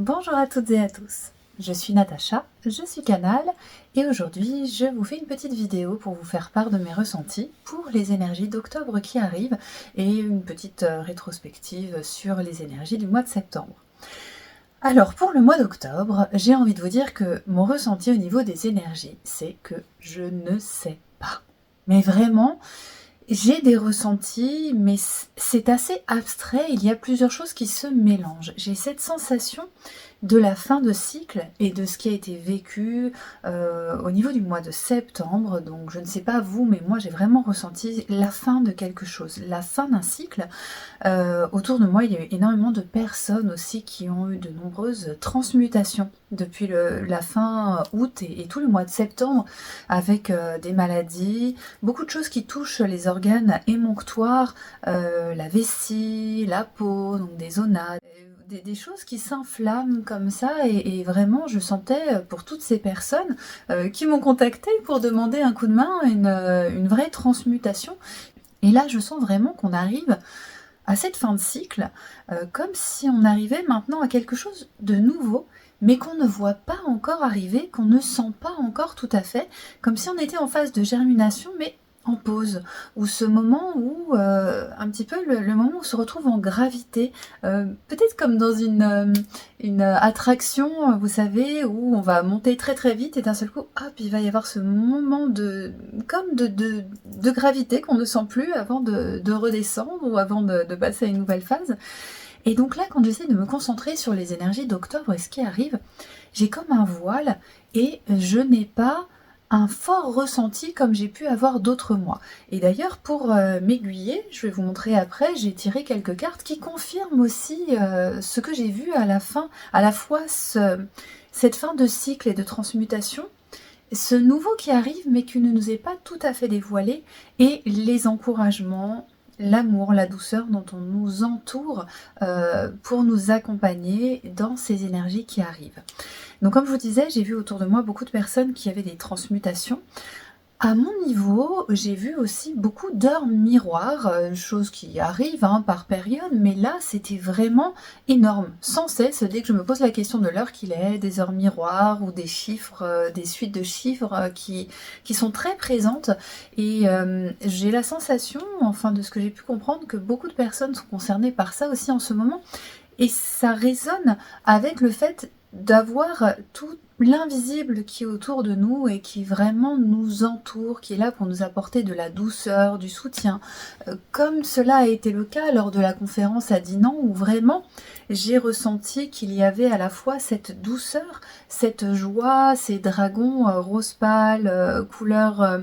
Bonjour à toutes et à tous, je suis Natacha, je suis Canal et aujourd'hui je vous fais une petite vidéo pour vous faire part de mes ressentis pour les énergies d'octobre qui arrivent et une petite rétrospective sur les énergies du mois de septembre. Alors pour le mois d'octobre, j'ai envie de vous dire que mon ressenti au niveau des énergies, c'est que je ne sais pas. Mais vraiment, j'ai des ressentis, mais c'est assez abstrait, il y a plusieurs choses qui se mélangent. J'ai cette sensation de la fin de cycle et de ce qui a été vécu au niveau du mois de septembre. Donc je ne sais pas vous, mais moi j'ai vraiment ressenti la fin de quelque chose, la fin d'un cycle. Autour de moi, il y a eu énormément de personnes aussi qui ont eu de nombreuses transmutations depuis la fin août et tout le mois de septembre, avec des maladies, beaucoup de choses qui touchent les organes émonctoires, la vessie, la peau, donc des zonades, des choses qui s'inflamment comme ça, et vraiment je sentais pour toutes ces personnes qui m'ont contactée pour demander un coup de main, une vraie transmutation. Et là je sens vraiment qu'on arrive à cette fin de cycle, comme si on arrivait maintenant à quelque chose de nouveau, mais qu'on ne voit pas encore arriver, qu'on ne sent pas encore tout à fait, comme si on était en phase de germination, mais en pause, ou ce moment où, un petit peu le moment où on se retrouve en gravité, peut-être comme dans une attraction, vous savez, où on va monter très très vite et d'un seul coup, hop, il va y avoir ce moment de gravité qu'on ne sent plus avant de redescendre ou avant de passer à une nouvelle phase. Et donc là, quand j'essaie de me concentrer sur les énergies d'octobre et ce qui arrive, j'ai comme un voile et je n'ai pas un fort ressenti comme j'ai pu avoir d'autres mois. Et d'ailleurs, pour m'aiguiller, je vais vous montrer après, j'ai tiré quelques cartes qui confirment aussi ce que j'ai vu à la fin, à la fois cette fin de cycle et de transmutation, ce nouveau qui arrive mais qui ne nous est pas tout à fait dévoilé, et les encouragements, l'amour, la douceur dont on nous entoure pour nous accompagner dans ces énergies qui arrivent. Donc comme je vous disais, j'ai vu autour de moi beaucoup de personnes qui avaient des transmutations. À mon niveau, j'ai vu aussi beaucoup d'heures miroirs, chose qui arrive par période, mais là c'était vraiment énorme, sans cesse, dès que je me pose la question de l'heure qu'il est, des heures miroirs ou des chiffres, des suites de chiffres qui sont très présentes, et j'ai la sensation, enfin de ce que j'ai pu comprendre, que beaucoup de personnes sont concernées par ça aussi en ce moment, et ça résonne avec le fait d'avoir tout l'invisible qui est autour de nous et qui vraiment nous entoure, qui est là pour nous apporter de la douceur, du soutien, comme cela a été le cas lors de la conférence à Dinan, où vraiment j'ai ressenti qu'il y avait à la fois cette douceur, cette joie, ces dragons rose pâle, couleur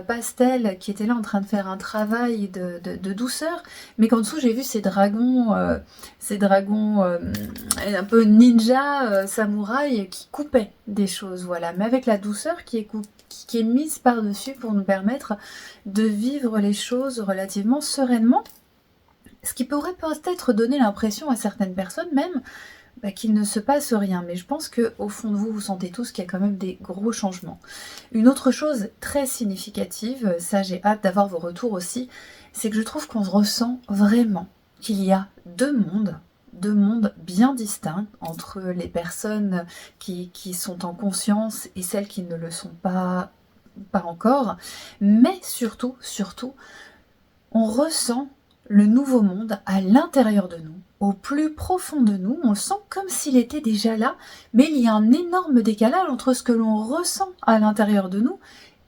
pastel, qui étaient là en train de faire un travail de douceur, mais qu'en dessous j'ai vu ces dragons un peu ninja, samouraï, qui coupaient des choses, voilà, mais avec la douceur qui est mise par-dessus pour nous permettre de vivre les choses relativement sereinement, ce qui pourrait peut-être donner l'impression à certaines personnes même qu'il ne se passe rien, mais je pense qu'au fond de vous, vous sentez tous qu'il y a quand même des gros changements. Une autre chose très significative, ça j'ai hâte d'avoir vos retours aussi, c'est que je trouve qu'on ressent vraiment qu'il y a deux mondes bien distincts entre les personnes qui sont en conscience et celles qui ne le sont pas encore, mais surtout, on ressent le nouveau monde à l'intérieur de nous, au plus profond de nous, on le sent comme s'il était déjà là, mais il y a un énorme décalage entre ce que l'on ressent à l'intérieur de nous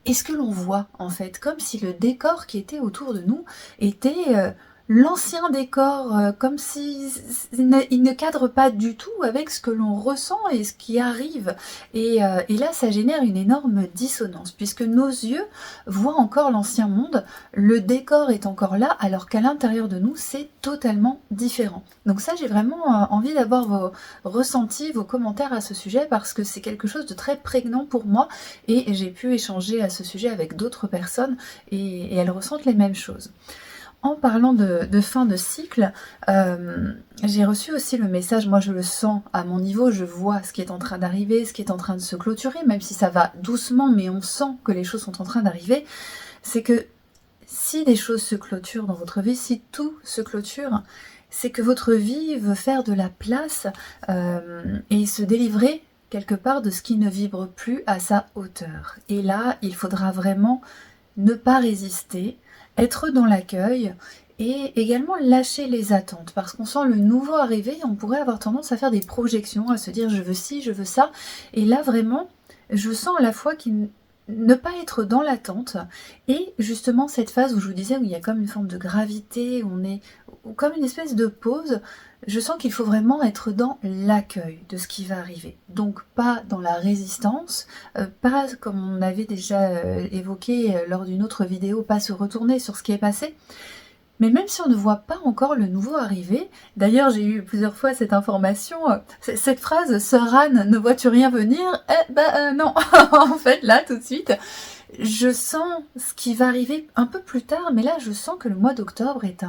et ce que l'on voit en fait, comme si le décor qui était autour de nous était l'ancien décor, comme si il ne cadre pas du tout avec ce que l'on ressent et ce qui arrive. Et là, ça génère une énorme dissonance, puisque nos yeux voient encore l'ancien monde, le décor est encore là, alors qu'à l'intérieur de nous, c'est totalement différent. Donc ça, j'ai vraiment envie d'avoir vos ressentis, vos commentaires à ce sujet, parce que c'est quelque chose de très prégnant pour moi, et j'ai pu échanger à ce sujet avec d'autres personnes, et elles ressentent les mêmes choses. En parlant de fin de cycle, j'ai reçu aussi le message, moi je le sens à mon niveau, je vois ce qui est en train d'arriver, ce qui est en train de se clôturer, même si ça va doucement, mais on sent que les choses sont en train d'arriver, c'est que si des choses se clôturent dans votre vie, si tout se clôture, c'est que votre vie veut faire de la place et se délivrer quelque part de ce qui ne vibre plus à sa hauteur. Et là, il faudra vraiment ne pas résister, être dans l'accueil et également lâcher les attentes, parce qu'on sent le nouveau arriver et on pourrait avoir tendance à faire des projections, à se dire je veux ci, je veux ça, et là vraiment, je sens à la fois qu'il ne pas être dans l'attente et justement cette phase où je vous disais où il y a comme une forme de gravité, où on est comme une espèce de pause, je sens qu'il faut vraiment être dans l'accueil de ce qui va arriver. Donc pas dans la résistance, pas comme on avait déjà évoqué lors d'une autre vidéo, pas se retourner sur ce qui est passé, mais même si on ne voit pas encore le nouveau arriver, d'ailleurs j'ai eu plusieurs fois cette information, cette phrase « Sœur Anne, ne vois-tu rien venir ?» non, en fait là tout de suite, je sens ce qui va arriver un peu plus tard, mais là je sens que le mois d'octobre est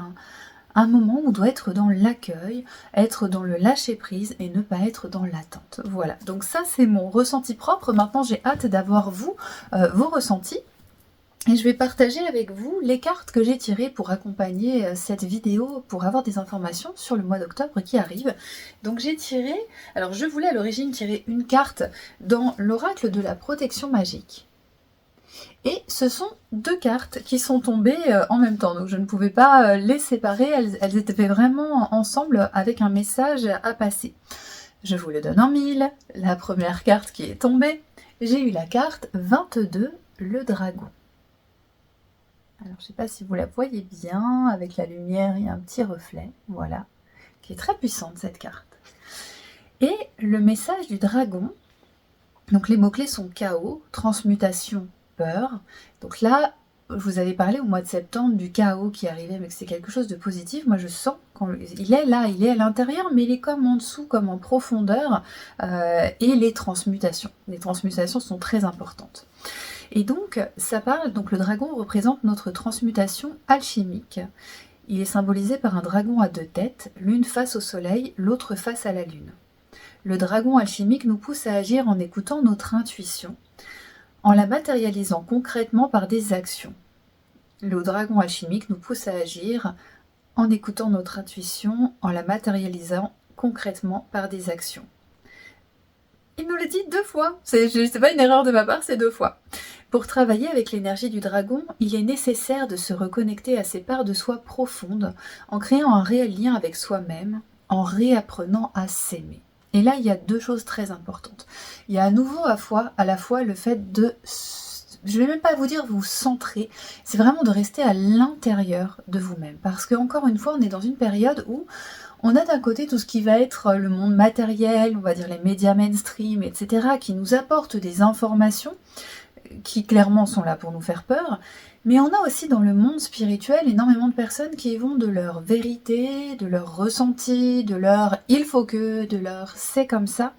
un moment où on doit être dans l'accueil, être dans le lâcher-prise et ne pas être dans l'attente. Voilà, donc ça c'est mon ressenti propre. Maintenant j'ai hâte d'avoir vos ressentis. Et je vais partager avec vous les cartes que j'ai tirées pour accompagner cette vidéo, pour avoir des informations sur le mois d'octobre qui arrive. Donc j'ai tiré, alors je voulais à l'origine tirer une carte dans l'oracle de la protection magique. Et ce sont deux cartes qui sont tombées en même temps, donc je ne pouvais pas les séparer, elles étaient vraiment ensemble avec un message à passer. Je vous le donne en mille, la première carte qui est tombée, j'ai eu la carte 22, le dragon. Alors, je ne sais pas si vous la voyez bien, avec la lumière, il y a un petit reflet, voilà, qui est très puissante cette carte. Et le message du dragon, donc les mots-clés sont chaos, transmutation, peur. Donc là, je vous avais parlé au mois de septembre du chaos qui arrivait, mais que c'est quelque chose de positif. Moi, je sens qu'il est là, il est à l'intérieur, mais il est comme en dessous, comme en profondeur. Et les transmutations sont très importantes. Et donc, ça parle, donc le dragon représente notre transmutation alchimique. Il est symbolisé par un dragon à deux têtes, l'une face au soleil, l'autre face à la lune. Le dragon alchimique nous pousse à agir en écoutant notre intuition, en la matérialisant concrètement par des actions. Le dragon alchimique nous pousse à agir en écoutant notre intuition, en la matérialisant concrètement par des actions. Il nous le dit 2 fois, c'est pas une erreur de ma part, c'est 2 fois. Pour travailler avec l'énergie du dragon, il est nécessaire de se reconnecter à ses parts de soi profondes, en créant un réel lien avec soi-même, en réapprenant à s'aimer. Et là, il y a 2 choses très importantes. Il y a à nouveau à la fois le fait de, je vais même pas vous dire vous centrer, c'est vraiment de rester à l'intérieur de vous-même. Parce que encore une fois, on est dans une période où on a d'un côté tout ce qui va être le monde matériel, on va dire les médias mainstream, etc., qui nous apportent des informations qui clairement sont là pour nous faire peur, mais on a aussi dans le monde spirituel énormément de personnes qui vont de leur vérité, de leur ressenti, de leur il faut que, de leur c'est comme ça.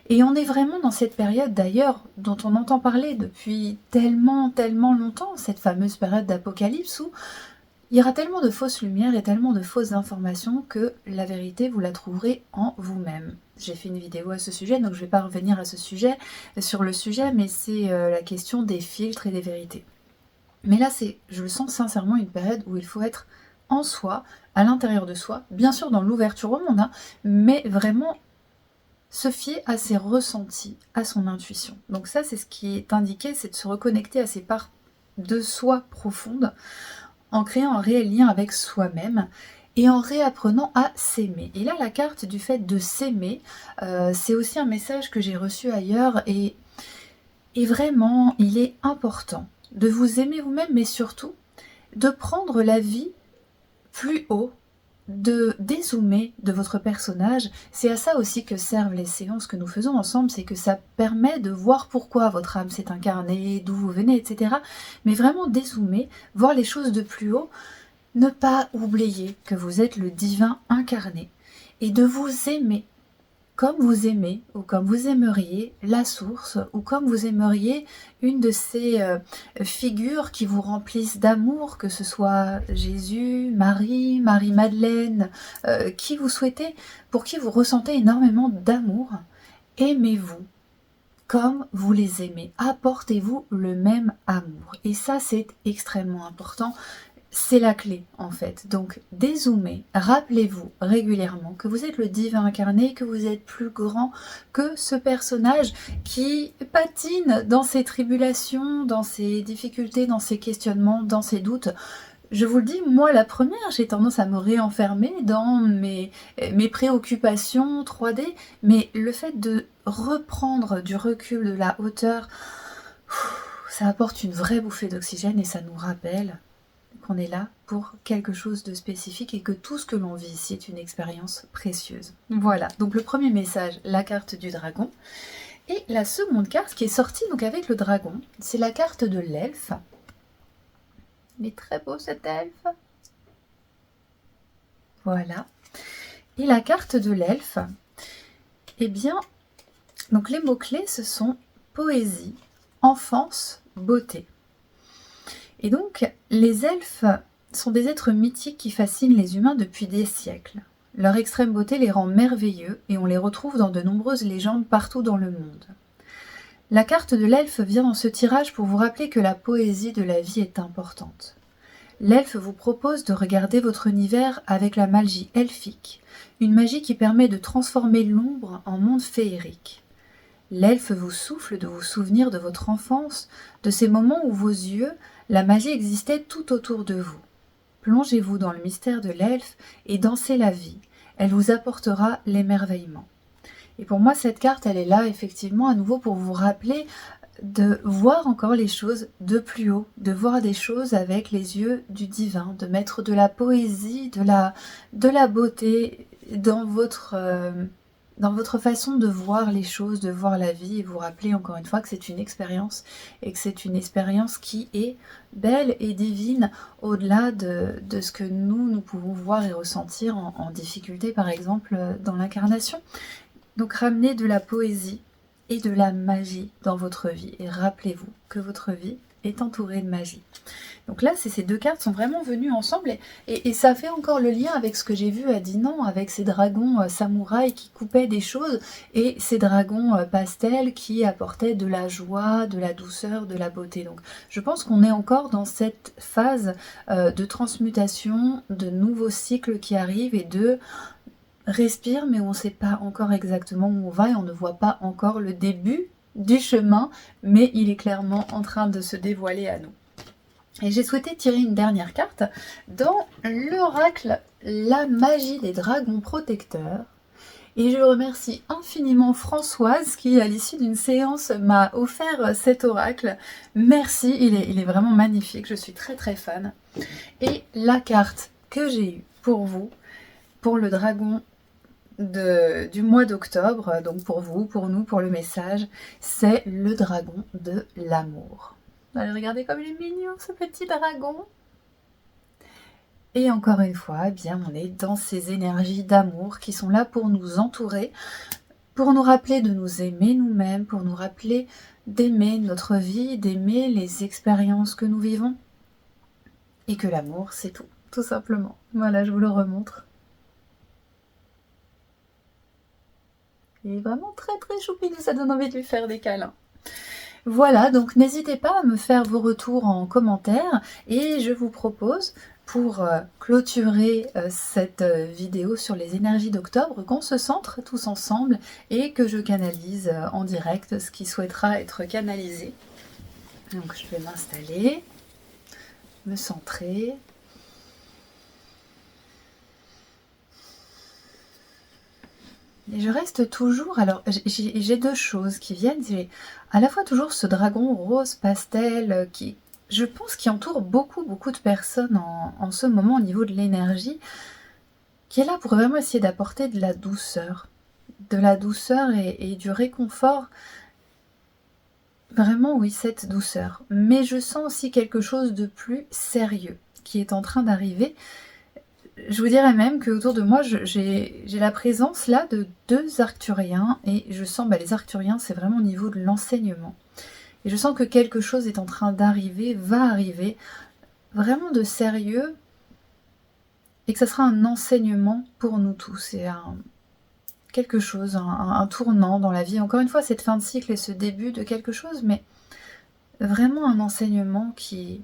Et on est vraiment dans cette période d'ailleurs dont on entend parler depuis tellement longtemps, cette fameuse période d'apocalypse où il y aura tellement de fausses lumières et tellement de fausses informations que la vérité, vous la trouverez en vous-même. J'ai fait une vidéo à ce sujet, donc je ne vais pas revenir sur le sujet, mais c'est la question des filtres et des vérités. Mais là, je le sens sincèrement, une période où il faut être en soi, à l'intérieur de soi, bien sûr dans l'ouverture au monde, hein, mais vraiment se fier à ses ressentis, à son intuition. Donc ça, c'est ce qui est indiqué, c'est de se reconnecter à ses parts de soi profondes, en créant un réel lien avec soi-même et en réapprenant à s'aimer. Et là, la carte du fait de s'aimer, c'est aussi un message que j'ai reçu ailleurs et vraiment, il est important de vous aimer vous-même, mais surtout de prendre la vie plus haut, de dézoomer de votre personnage. C'est à ça aussi que servent les séances que nous faisons ensemble, c'est que ça permet de voir pourquoi votre âme s'est incarnée, d'où vous venez, etc. Mais vraiment dézoomer, voir les choses de plus haut, ne pas oublier que vous êtes le divin incarné et de vous aimer comme vous aimez ou comme vous aimeriez la source ou comme vous aimeriez une de ces figures qui vous remplissent d'amour, que ce soit Jésus, Marie, Marie-Madeleine, qui vous souhaitez, pour qui vous ressentez énormément d'amour. Aimez-vous comme vous les aimez, apportez-vous le même amour. Et ça, c'est extrêmement important. c'est la clé en fait. Donc dézoomez, rappelez-vous régulièrement que vous êtes le divin incarné, que vous êtes plus grand que ce personnage qui patine dans ses tribulations, dans ses difficultés, dans ses questionnements, dans ses doutes. Je vous le dis, moi la première, j'ai tendance à me réenfermer dans mes préoccupations 3D, mais le fait de reprendre du recul, de la hauteur, ça apporte une vraie bouffée d'oxygène et ça nous rappelle qu'on est là pour quelque chose de spécifique et que tout ce que l'on vit ici est une expérience précieuse. Voilà, donc le premier message, la carte du dragon. Et la seconde carte qui est sortie donc avec le dragon, c'est la carte de l'elfe. Il est très beau cet elfe. Voilà. Et la carte de l'elfe, eh bien, donc les mots-clés, ce sont poésie, enfance, beauté. Et donc, les elfes sont des êtres mythiques qui fascinent les humains depuis des siècles. Leur extrême beauté les rend merveilleux et on les retrouve dans de nombreuses légendes partout dans le monde. La carte de l'elfe vient dans ce tirage pour vous rappeler que la poésie de la vie est importante. L'elfe vous propose de regarder votre univers avec la magie elfique, une magie qui permet de transformer l'ombre en monde féerique. L'elfe vous souffle de vous souvenir de votre enfance, de ces moments où vos yeux, la magie existait tout autour de vous. Plongez-vous dans le mystère de l'elfe et dansez la vie. Elle vous apportera l'émerveillement. Et pour moi, cette carte, elle est là effectivement à nouveau pour vous rappeler de voir encore les choses de plus haut, de voir des choses avec les yeux du divin, de mettre de la poésie, de la beauté dans votre façon de voir les choses, de voir la vie, et vous rappeler encore une fois que c'est une expérience, et que c'est une expérience qui est belle et divine, au-delà de ce que nous pouvons voir et ressentir en difficulté, par exemple, dans l'incarnation. Donc ramenez de la poésie et de la magie dans votre vie, et rappelez-vous que votre vie est entourée de magie. Donc là, ces deux cartes sont vraiment venues ensemble et ça fait encore le lien avec ce que j'ai vu à Dinan, avec ces dragons samouraïs qui coupaient des choses et ces dragons pastels qui apportaient de la joie, de la douceur, de la beauté. Donc je pense qu'on est encore dans cette phase de transmutation, de nouveaux cycles qui arrivent et de respire, mais on ne sait pas encore exactement où on va et on ne voit pas encore le début du chemin, mais il est clairement en train de se dévoiler à nous. Et j'ai souhaité tirer une dernière carte dans l'oracle La magie des dragons protecteurs. Et je remercie infiniment Françoise qui, à l'issue d'une séance, m'a offert cet oracle. Merci, il est vraiment magnifique, je suis très très fan. Et la carte que j'ai eue pour vous, pour le dragon du mois d'octobre, donc pour vous, pour nous, pour le message, c'est le dragon de l'amour. Allez, regardez comme il est mignon, ce petit dragon. Et encore une fois, eh bien, on est dans ces énergies d'amour qui sont là pour nous entourer, pour nous rappeler de nous aimer nous-mêmes, pour nous rappeler d'aimer notre vie, d'aimer les expériences que nous vivons. Et que l'amour, c'est tout simplement. Voilà, je vous le remontre. Il est vraiment très très choupinou, ça donne envie de lui faire des câlins. Voilà, donc n'hésitez pas à me faire vos retours en commentaire et je vous propose, pour clôturer cette vidéo sur les énergies d'octobre, qu'on se centre tous ensemble et que je canalise en direct ce qui souhaitera être canalisé. Donc je vais m'installer, me centrer. Et je reste toujours, alors j'ai deux choses qui viennent, j'ai à la fois toujours ce dragon rose pastel qui, je pense, qui entoure beaucoup de personnes en ce moment au niveau de l'énergie, qui est là pour vraiment essayer d'apporter de la douceur et du réconfort. Vraiment oui, cette douceur. Mais je sens aussi quelque chose de plus sérieux qui est en train d'arriver. Je vous dirais même qu'autour de moi, j'ai la présence là de 2 arcturiens et je sens, les arcturiens, c'est vraiment au niveau de l'enseignement. Et je sens que quelque chose est en train d'arriver, va arriver, vraiment de sérieux, et que ça sera un enseignement pour nous tous. C'est quelque chose, un tournant dans la vie. Encore une fois, cette fin de cycle et ce début de quelque chose, mais vraiment un enseignement qui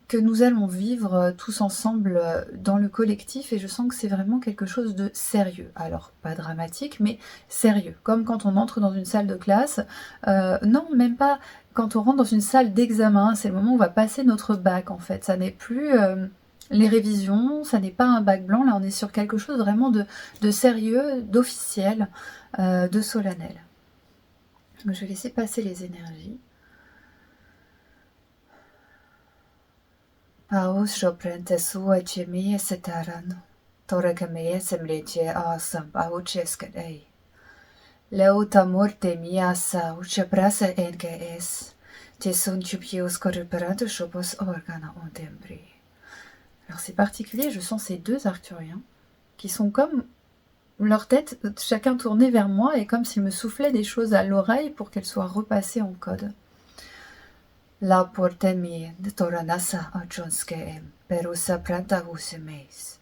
que nous allons vivre tous ensemble dans le collectif, et je sens que c'est vraiment quelque chose de sérieux. Alors, pas dramatique, mais sérieux. Comme quand on entre dans une salle de classe. Non, même pas quand on rentre dans une salle d'examen. C'est le moment où on va passer notre bac, en fait. Ça n'est plus les révisions, ça n'est pas un bac blanc. Là, on est sur quelque chose vraiment de sérieux, d'officiel, de solennel. Donc, je vais laisser passer les énergies. Paus joprente sua chemie setaran, torakamea semleche asam aucheskadei. Leuta morte miasa uchaprasa enke es, te sun chupios corruperado chopos organa ontembri. Alors c'est particulier, je sens ces deux arcturiens qui sont comme leur tête chacun tournée vers moi et comme s'ils me soufflaient des choses à l'oreille pour qu'elles soient repassées en code. La portemi toranasa achonske perusa pranta husemeis.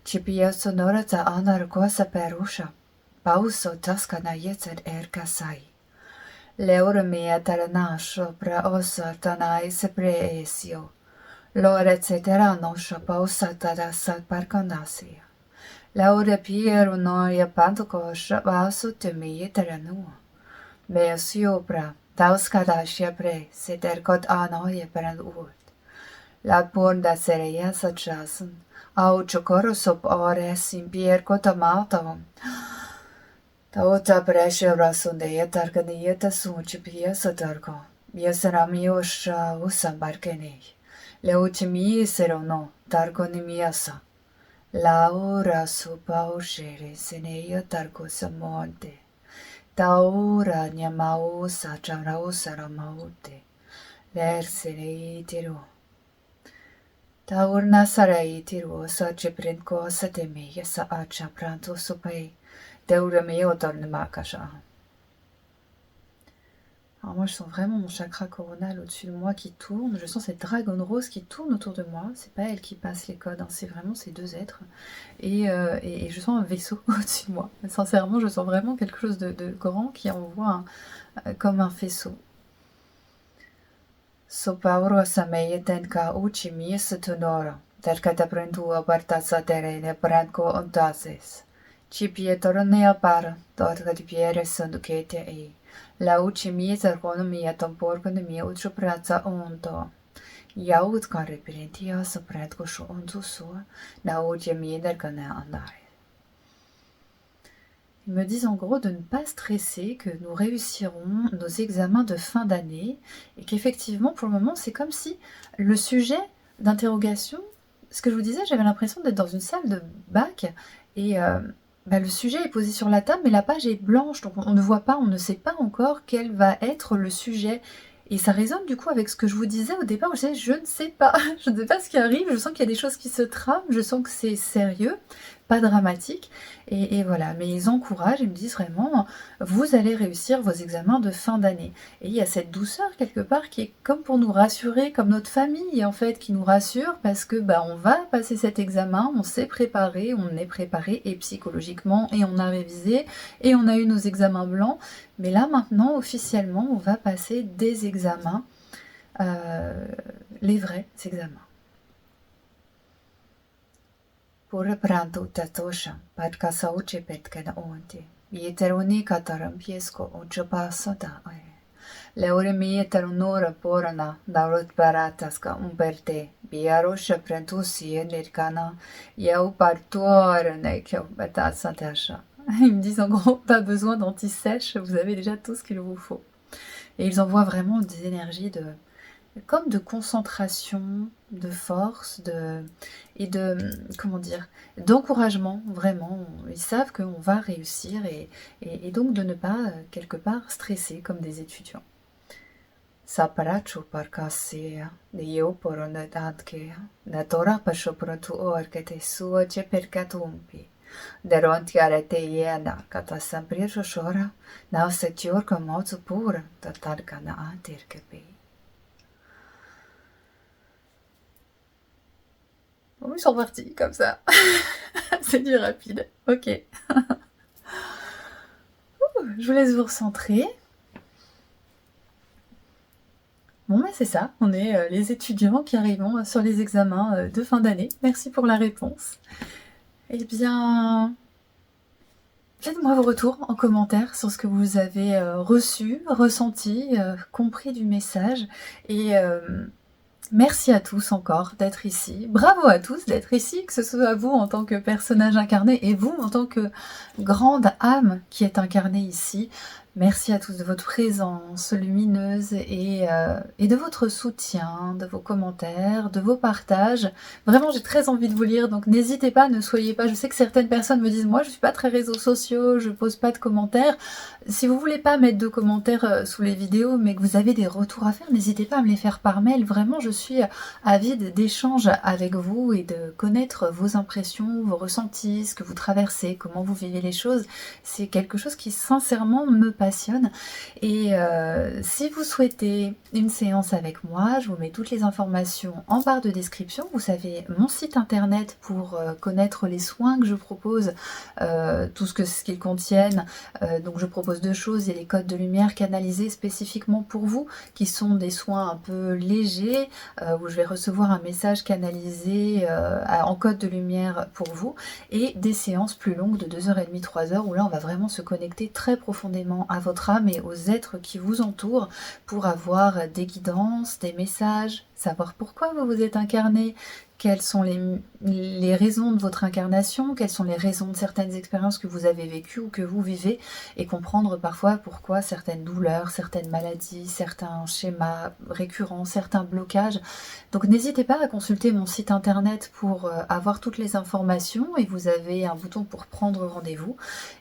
Chipia sonorata anar cosa perusha. Pauso taskana yetsed erkasai. Leura mea taranasho pra osa tanai sepreesio. Lore ceterano pausa tadasa parkonasia. Laura piero noia pantokosha vaso temie taranua. Mea siopra. Tauskadashia pre, seterkot anoje peren urt. La porda sereia sachasen, au chokoro sop ores in pierkota maltavom. Tauta presce rasundeia targanieta sunci pia satarko. Mia seramiosha usambarkenei. Leutimie serono, targonimiasa. Laura supa ushere seneia tarko samonte. Taura nyamausa chanrausa ramaute, lersene tiru. Taur nasarei tiru sa cheprenko sa teme yasa acha pranto supei, deura meo tornemakasha. Alors moi je sens vraiment mon chakra coronal au-dessus de moi qui tourne, je sens cette dragonne rose qui tourne autour de moi, c'est pas elle qui passe les codes, hein, c'est vraiment ces deux êtres, et je sens un vaisseau au-dessus de moi, sincèrement je sens vraiment quelque chose de grand qui envoie comme un faisceau. Sopauro sameyeten uchi mies tonora, terkata prentu apartasa terene branco ontases. Chipie toronea para, torta di piere sondukete ei. La uchi mies ergonomia tamporgonomia utro praza onto. Yaut kan reperentia sa pretko sho onto so, na uchi mieder gana andare. Ils me disent en gros de ne pas stresser, que nous réussirons nos examens de fin d'année et qu'effectivement pour le moment c'est comme si le sujet d'interrogation, ce que je vous disais, j'avais l'impression d'être dans une salle de bac et le sujet est posé sur la table mais la page est blanche donc on ne voit pas, on ne sait pas encore quel va être le sujet. Et ça résonne du coup avec ce que je vous disais au départ, je ne sais pas, je ne sais pas ce qui arrive, je sens qu'il y a des choses qui se trament, je sens que c'est sérieux, pas dramatique, et voilà, mais ils encouragent, ils me disent vraiment, vous allez réussir vos examens de fin d'année. Et il y a cette douceur quelque part qui est comme pour nous rassurer, comme notre famille en fait, qui nous rassure, parce que on va passer cet examen, on s'est préparé, on est préparé, et psychologiquement, et on a révisé, et on a eu nos examens blancs, mais là maintenant, officiellement, on va passer des examens, les vrais examens. Pura prantu tatosha, padkasa uche petkena onti. Mieteruni kataram piesko uchapasa da ae. Leure mieterunora porana, daurut barataska umperte. Biarosha prentusi nirkana, yau partuora nekyo betasa tasha. Ils me disent en gros, pas besoin d'anti-sèche, vous avez déjà tout ce qu'il vous faut. Et ils envoient vraiment des énergies comme de concentration, de force, d'encouragement, vraiment. Ils savent qu'on va réussir et donc de ne pas, quelque part, stresser comme des étudiants. Saparacho parkasia, dio poronadantke, natora pashopratu orkete suoce percatumpi. Derontiarete iena, katasamprijo shora, nausetiorka mozu pura, tatarkana antirkepi. Bon, ils sont partis comme ça. C'est du rapide. Ok. Je vous laisse vous recentrer. Bon, bah, c'est ça, on est les étudiants qui arrivons sur les examens de fin d'année. Merci pour la réponse. Eh bien, faites-moi vos retours en commentaire sur ce que vous avez reçu, ressenti, compris du message. Et merci à tous encore d'être ici. Bravo à tous d'être ici, que ce soit vous en tant que personnage incarné et vous en tant que grande âme qui est incarnée ici. Merci à tous de votre présence lumineuse et de votre soutien, de vos commentaires, de vos partages. Vraiment, j'ai très envie de vous lire, donc n'hésitez pas, ne soyez pas... Je sais que certaines personnes me disent « Moi, je suis pas très réseaux sociaux, je pose pas de commentaires. » Si vous voulez pas mettre de commentaires sous les vidéos, mais que vous avez des retours à faire, n'hésitez pas à me les faire par mail. Vraiment, je suis avide d'échanges avec vous et de connaître vos impressions, vos ressentis, ce que vous traversez, comment vous vivez les choses. C'est quelque chose qui, sincèrement, me passionne. Et si vous souhaitez une séance avec moi, je vous mets toutes les informations en barre de description. Vous savez, mon site internet pour connaître les soins que je propose, tout ce qu'ils contiennent. Donc je propose deux choses, il y a les codes de lumière canalisés spécifiquement pour vous, qui sont des soins un peu légers, où je vais recevoir un message canalisé en code de lumière pour vous, et des séances plus longues de 2h30, 3h, où là on va vraiment se connecter très profondément à votre âme et aux êtres qui vous entourent pour avoir des guidances, des messages, savoir pourquoi vous vous êtes incarné, quelles sont les raisons de votre incarnation, quelles sont les raisons de certaines expériences que vous avez vécues ou que vous vivez, et comprendre parfois pourquoi certaines douleurs, certaines maladies, certains schémas récurrents, certains blocages. Donc n'hésitez pas à consulter mon site internet pour avoir toutes les informations, et vous avez un bouton pour prendre rendez-vous.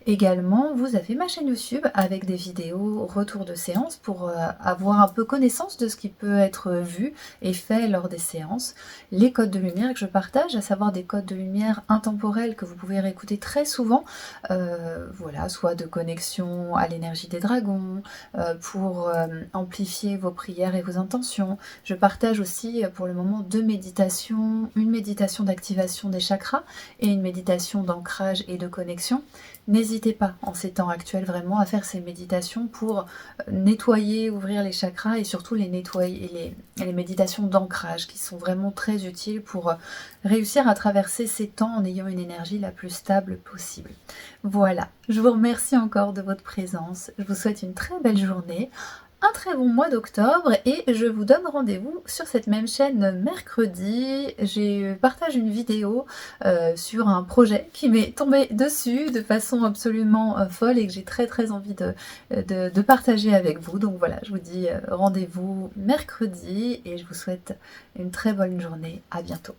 Également, vous avez ma chaîne YouTube avec des vidéos retour de séance pour avoir un peu connaissance de ce qui peut être vu et fait lors des séances. Les codes de lumière que je partage, à savoir des codes de lumière intemporels que vous pouvez réécouter très souvent, voilà, soit de connexion à l'énergie des dragons, pour amplifier vos prières et vos intentions. Je partage aussi pour le moment deux méditations, une méditation d'activation des chakras et une méditation d'ancrage et de connexion. N'hésitez pas en ces temps actuels vraiment à faire ces méditations pour nettoyer, ouvrir les chakras et surtout les nettoyer, les méditations d'ancrage qui sont vraiment très utiles pour réussir à traverser ces temps en ayant une énergie la plus stable possible. Voilà, je vous remercie encore de votre présence, je vous souhaite une très belle journée, un très bon mois d'octobre et je vous donne rendez-vous sur cette même chaîne mercredi. Je partage une vidéo sur un projet qui m'est tombé dessus de façon absolument folle et que j'ai très envie de partager avec vous. Donc voilà, je vous dis rendez-vous mercredi et je vous souhaite une très bonne journée. À bientôt.